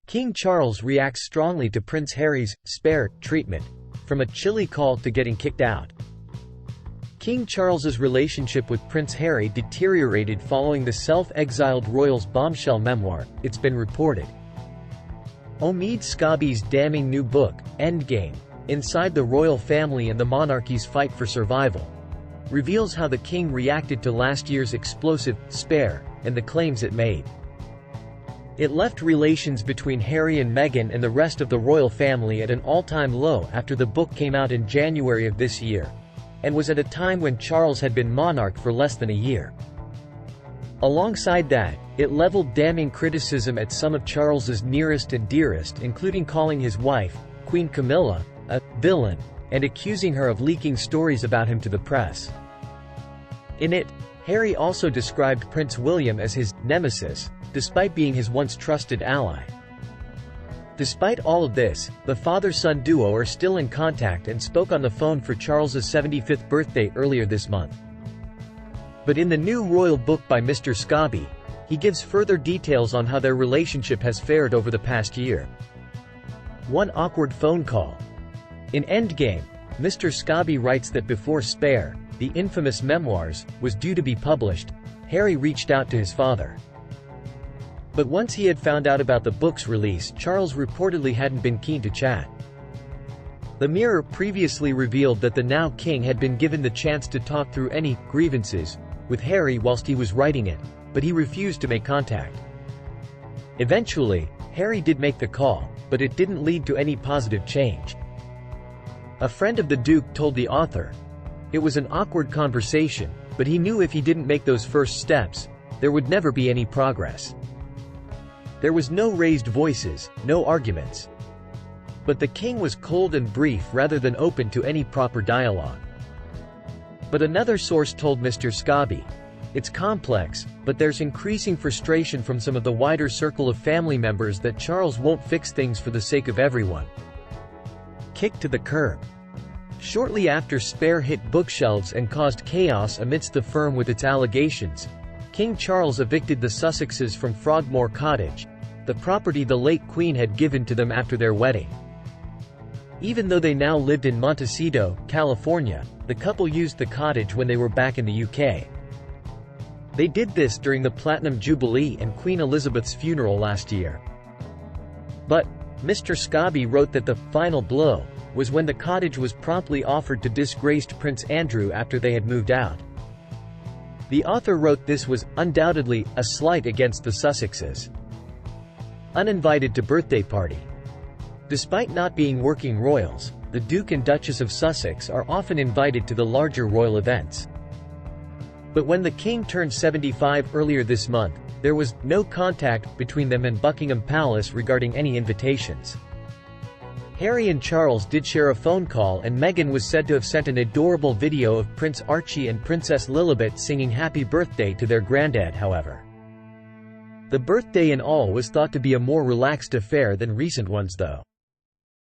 King Charles reacts strongly to Prince Harry's spare treatment, from a chilly call to getting kicked out. King Charles's relationship with Prince Harry deteriorated following the self-exiled royal's bombshell memoir, it's been reported. Omid Scobie's damning new book, Endgame, Inside the Royal Family and the Monarchy's Fight for Survival, reveals how the king reacted to last year's explosive spare and the claims it made. It left relations between Harry and Meghan and the rest of the royal family at an all-time low after the book came out in January of this year, and was at a time when Charles had been monarch for less than a year. Alongside that, it leveled damning criticism at some of Charles's nearest and dearest, including calling his wife, Queen Camilla, a villain, and accusing her of leaking stories about him to the press. In it, Harry also described Prince William as his nemesis, despite being his once trusted ally. Despite all of this, the father-son duo are still in contact and spoke on the phone for Charles's 75th birthday earlier this month. But in the new royal book by Mr. Scobie, he gives further details on how their relationship has fared over the past year. One awkward phone call. In Endgame, Mr. Scobie writes that before Spare, the infamous memoirs, was due to be published, Harry reached out to his father. But once he had found out about the book's release, Charles reportedly hadn't been keen to chat. The Mirror previously revealed that the now king had been given the chance to talk through any grievances with Harry whilst he was writing it, but he refused to make contact. Eventually, Harry did make the call, but it didn't lead to any positive change. A friend of the Duke told the author, "It was an awkward conversation, but he knew if he didn't make those first steps, there would never be any progress. There was no raised voices, no arguments. But the king was cold and brief rather than open to any proper dialogue." But another source told Mr. Scobie, "It's complex, but there's increasing frustration from some of the wider circle of family members that Charles won't fix things for the sake of everyone." Kicked to the curb. Shortly after Spare hit bookshelves and caused chaos amidst the firm with its allegations, King Charles evicted the Sussexes from Frogmore Cottage, the property the late Queen had given to them after their wedding. Even though they now lived in Montecito, California, the couple used the cottage when they were back in the UK. They did this during the Platinum Jubilee and Queen Elizabeth's funeral last year. But Mr. Scobie wrote that the final blow was when the cottage was promptly offered to disgraced Prince Andrew after they had moved out. The author wrote this was undoubtedly a slight against the Sussexes. Uninvited to birthday party. Despite not being working royals, the Duke and Duchess of Sussex are often invited to the larger royal events. But when the king turned 75 earlier this month, there was no contact between them and Buckingham Palace regarding any invitations. Harry and Charles did share a phone call, and Meghan was said to have sent an adorable video of Prince Archie and Princess Lilibet singing happy birthday to their granddad. However, the birthday and all was thought to be a more relaxed affair than recent ones though.